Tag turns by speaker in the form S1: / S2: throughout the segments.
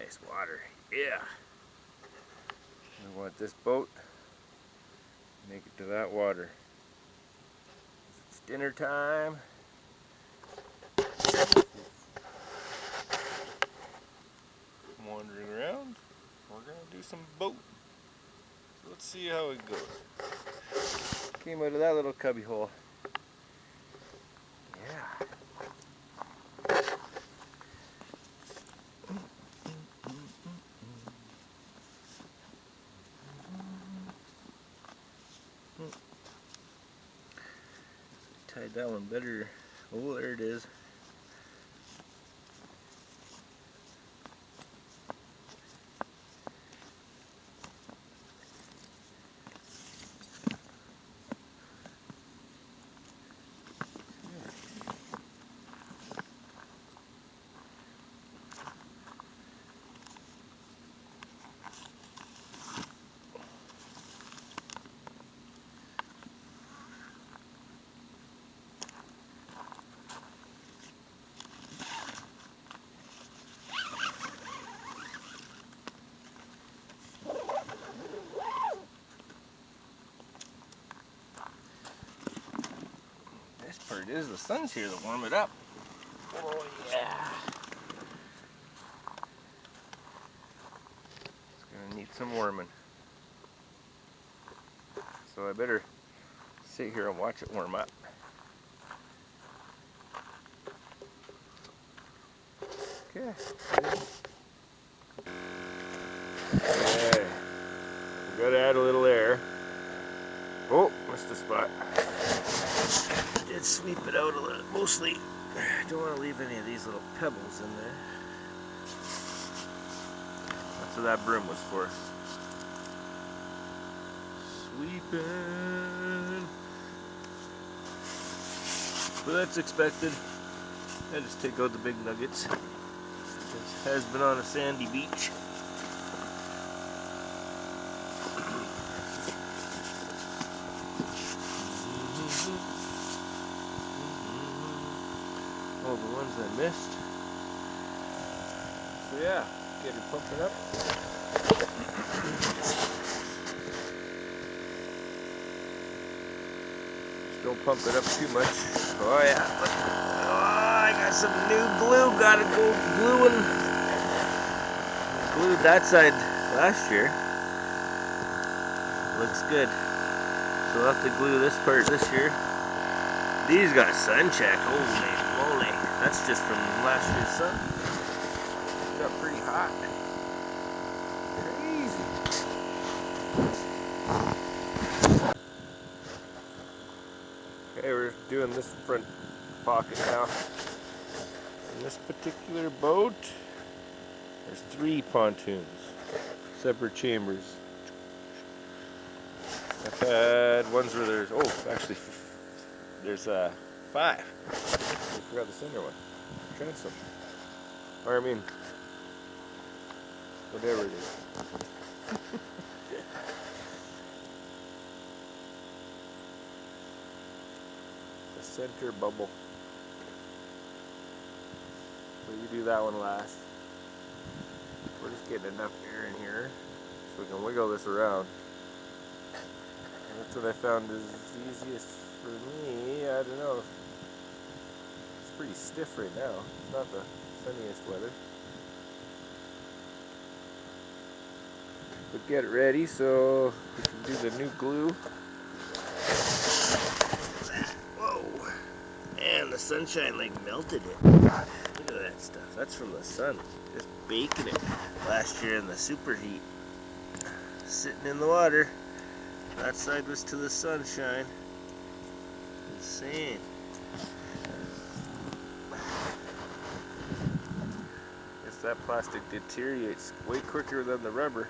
S1: nice water. Yeah. We want this boat to make it to that water. It's dinner time. Wandering around. We're gonna do some boat. So let's see how it goes. Came out of that little cubby hole. Yeah. Tied that one better. Oh, there it is. This part is the sun's here to warm it up. Oh yeah. It's gonna need some warming. So I better sit here and watch it warm up. Okay. Okay. We gotta add a little air. Oh, missed a spot. Did sweep it out a little. Mostly, don't want to leave any of these little pebbles in there. That's what that broom was for. Sweeping. But that's expected. I just take out the big nuggets. This has been on a sandy beach. All the ones I missed. So yeah, get her pumping up. Just don't pump it up too much. Oh yeah, look. Oh, I got some new glue. Gotta go gluing. Glued that side last year. Looks good. So we'll have to glue this part this year. These got sun check. Holy moly. That's just from last year's sun. It got pretty hot. Crazy. Okay, we're doing this front pocket now. In this particular boat, there's 3 pontoons. Separate chambers. I've had ones where there's, actually there's 5. I forgot the center one. Transom. Or I mean, whatever it is. The center bubble. So you do that one last. We're just getting enough air in here so we can wiggle this around. And that's what I found is easiest for me. I don't know. It's pretty stiff right now. It's not the sunniest weather. But get it ready so we can do the new glue. Whoa! And the sunshine like melted it. Look at that stuff. That's from the sun. Just baking it last year in the superheat. Sitting in the water. That side was to the sunshine. Insane. Guess that plastic deteriorates way quicker than the rubber.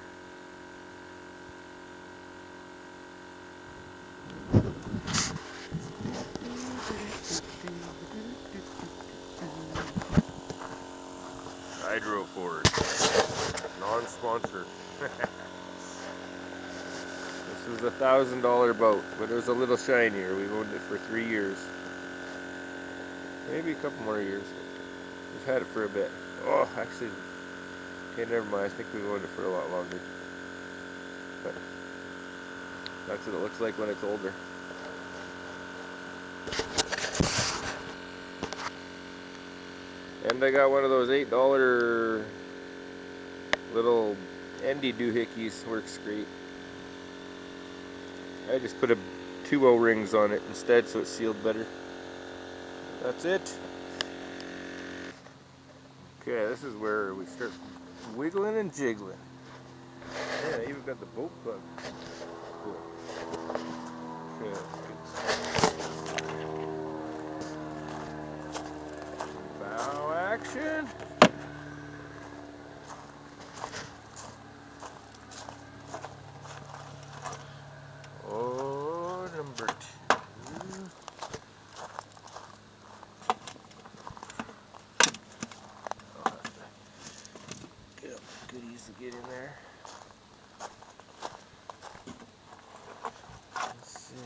S1: Hydroforce. Non-sponsored. This was $1,000 boat, but it was a little shinier. We've owned it for 3 years. Maybe a couple more years. We've had it for a bit. Oh, actually Okay, never mind. I think we've owned it for a lot longer. But that's what it looks like when it's older. And I got one of those $8 little Endy doohickeys. Works great. I just put 2 O-rings on it instead so it's sealed better. That's it. Okay, this is where we start wiggling and jiggling. Yeah, I even got the boat plug. Cool. Okay, bow action. Oh, number 2. I'll have to get up goodies to get in there. Let's see.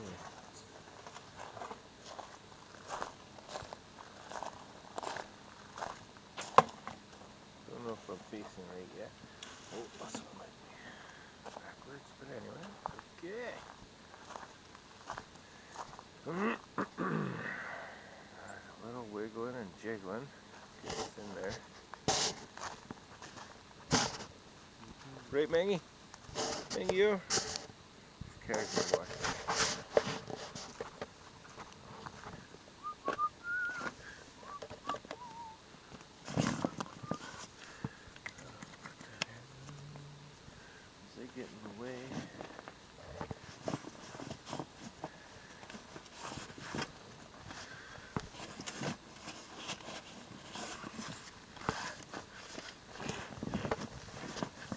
S1: Don't know if I'm facing right yet. Oh, this one might be backwards, but anyway, okay. A little wiggling and jiggling. Get this in there. Right, Mangy? Mangy, you? Casual watch. They get in the way.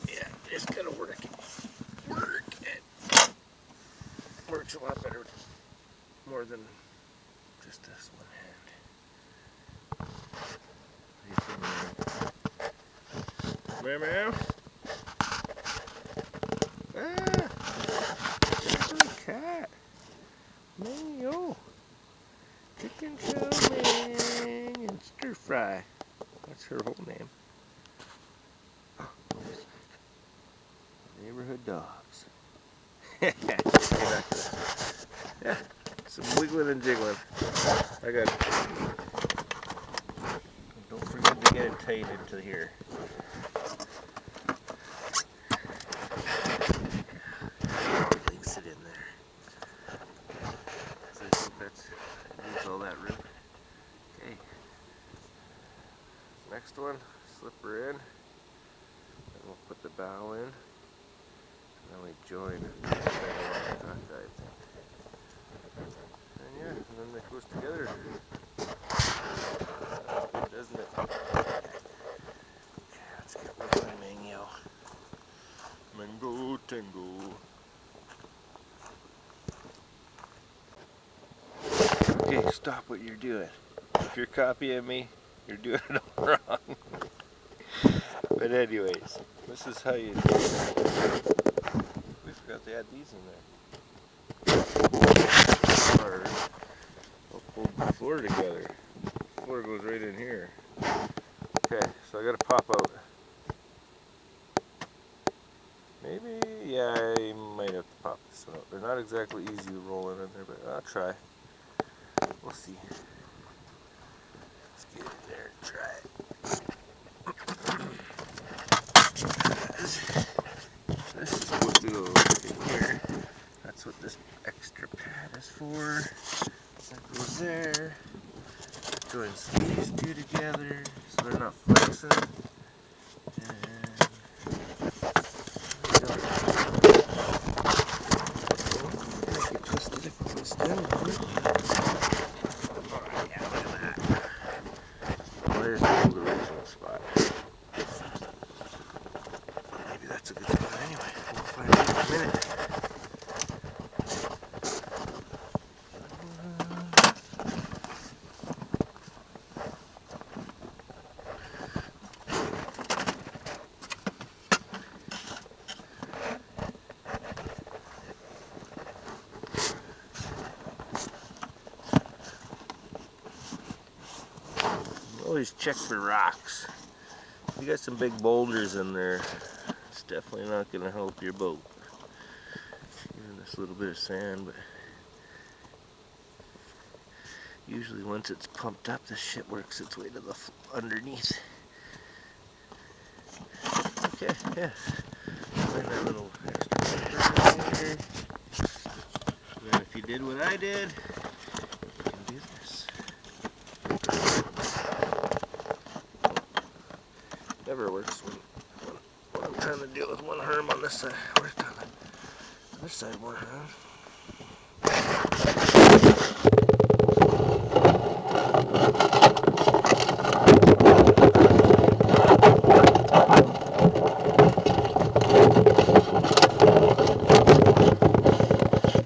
S1: Yeah, just gotta work it. Works a lot better, more than just this one hand. Meow meow. Ah, cat. Mango. Chicken chow mein and stir fry. That's her whole name. Neighborhood dogs. Yeah, some wiggling and jiggling. I got. Don't forget to get it tight into here. Links it in there. So I think that's needs all that room. Okay. Next one, slip her in. And we'll put the bow in. And then we join. And yeah, and then that goes together. Doesn't it? Okay, let's get rid of my mango. Mango tango. Okay, stop what you're doing. If you're copying me, you're doing it all wrong. But anyways, this is how you do it. We forgot to add these in there. I'll hold the floor together. The floor goes right in here. Okay, so I gotta pop out. Maybe, yeah, I might have to pop this one out. They're not exactly easy to roll in there, but I'll try. We'll see. Let's get in there and try it. This is supposed to go in here. That's what this extra pad is for. That goes there. Joins these two together so they're not flexing. There's the old original spot. Maybe that's a good spot anyway. We'll find out in a minute. Always check for rocks. you got some big boulders in there, it's definitely not going to help your boat. Even this little bit of sand, but usually once it's pumped up, this shit works its way to the underneath. Okay, yeah. Find that little extra bumper here. And then if you did what I did, you can do this. Never works when I'm trying to deal with one harm on this side. Worked on the other side more harm.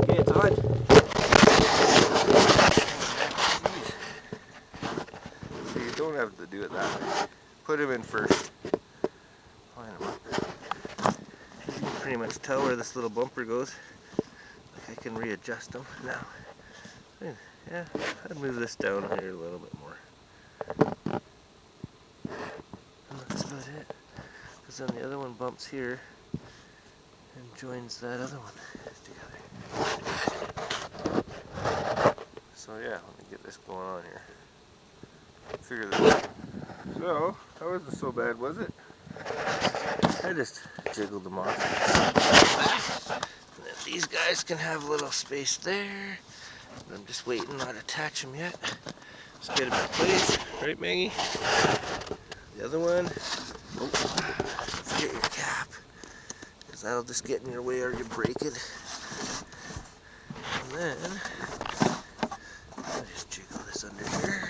S1: Okay, it's on. So you don't have to do it that way. Put him in first. Line him up. You can pretty much tell where this little bumper goes. I can readjust them now. Yeah, I'd move this down here a little bit more. And that's about it. Because then the other one bumps here and joins that other one together. So yeah, let me get this going on here. Figure this out. So, that wasn't so bad, was it? I just jiggled them off. And then these guys can have a little space there. I'm just waiting, not attach them yet. Just get them in place, right, Maggie? The other one, oh, get your cap, because that'll just get in your way or you break it. And then, I'll just jiggle this under here.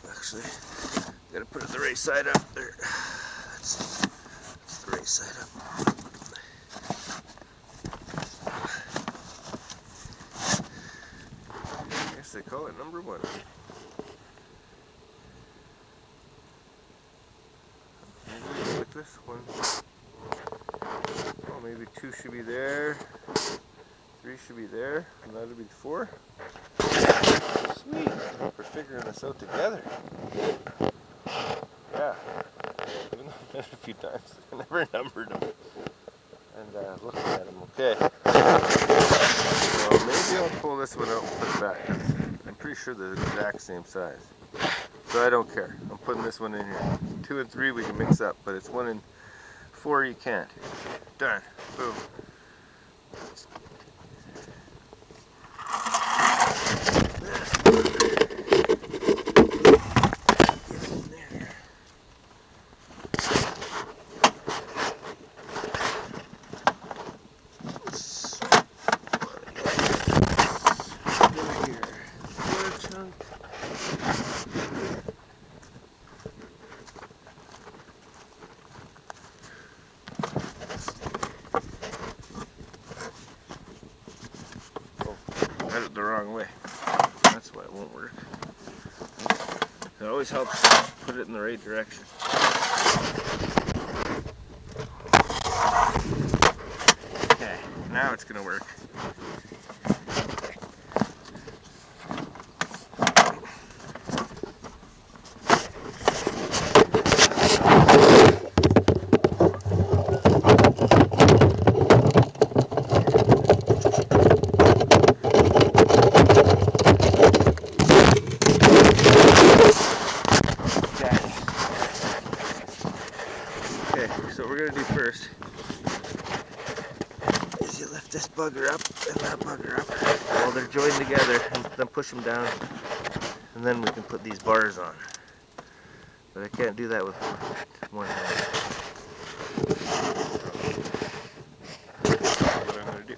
S1: Actually, gotta put it the right side up there. That's the right side up. I guess they call it number one. Maybe like this one. Oh, maybe 2 should be there. 3 should be there, and that'll be 4. Sweet. We're figuring this out together. Yeah. Even though I've done it a few times, I never numbered them. And looking at them, okay. So maybe I'll pull this one out and put it back. I'm pretty sure they're the exact same size. So I don't care. I'm putting this one in here. 2 and 3 we can mix up, but it's 1 and 4 you can't. Done. Boom. Got it the wrong way. That's why it won't work. It always helps to put it in the right direction. Okay, now it's gonna work. So what we're going to do first is you lift this bugger up and that bugger up while they're joined together, and then push them down, and then we can put these bars on. But I can't do that with one hand. That's what I'm going to do.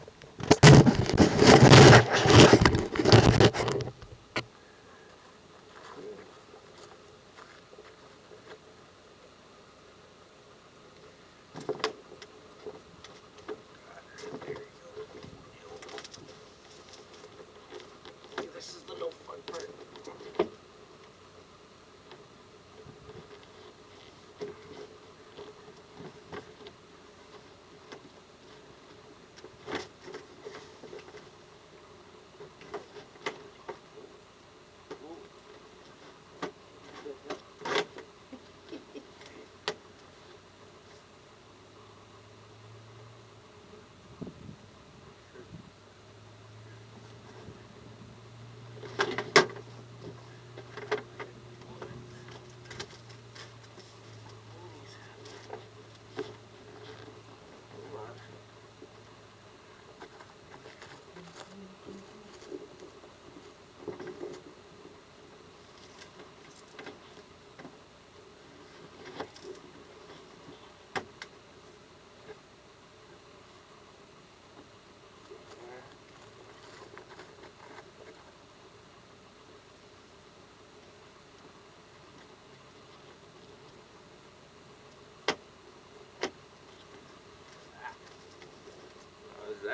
S1: This is the no fun part.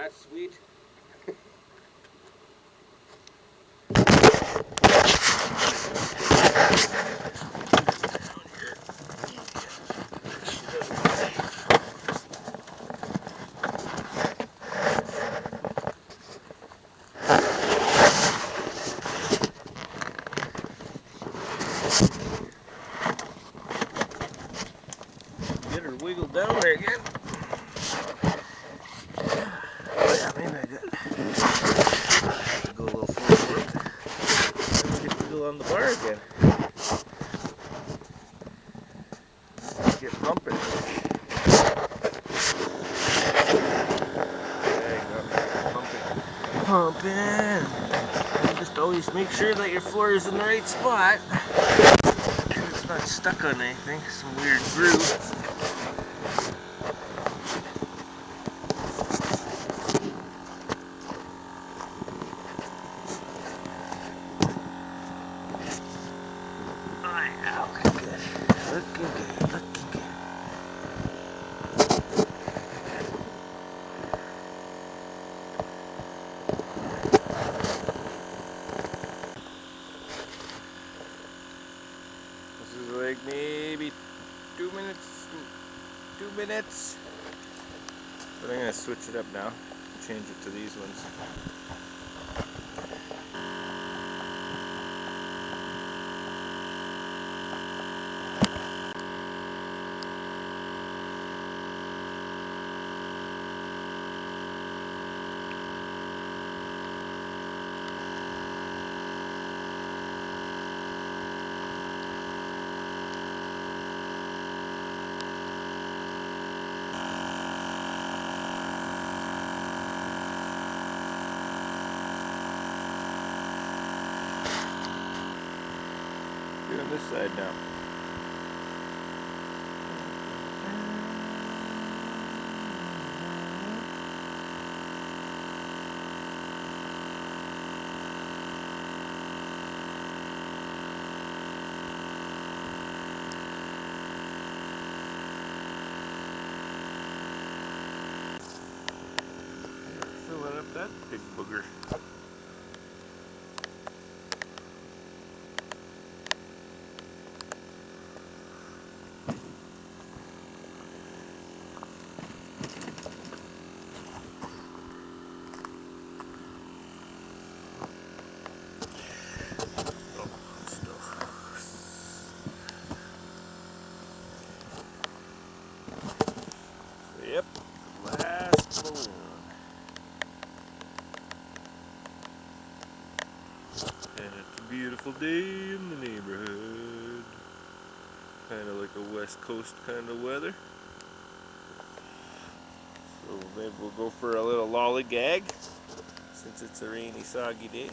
S1: that's sweet. Get her wiggled down there again. Oh yeah, maybe I got to go a little forward. Then we get to go on the bar again. Get pumping. There you go. Pumping. Pumping. And just always make sure that your floor is in the right spot. And it's not stuck on anything. Some weird groove. Looking good. Looking good. Looking good. This is like maybe 2 minutes. 2 minutes. But I'm gonna switch it up now. Change it to these ones. Do on this side now. Filling up that big booger. Yep, last balloon. And it's a beautiful day in the neighborhood. Kind of like a West Coast kind of weather. So maybe we'll go for a little lollygag since it's a rainy, soggy day.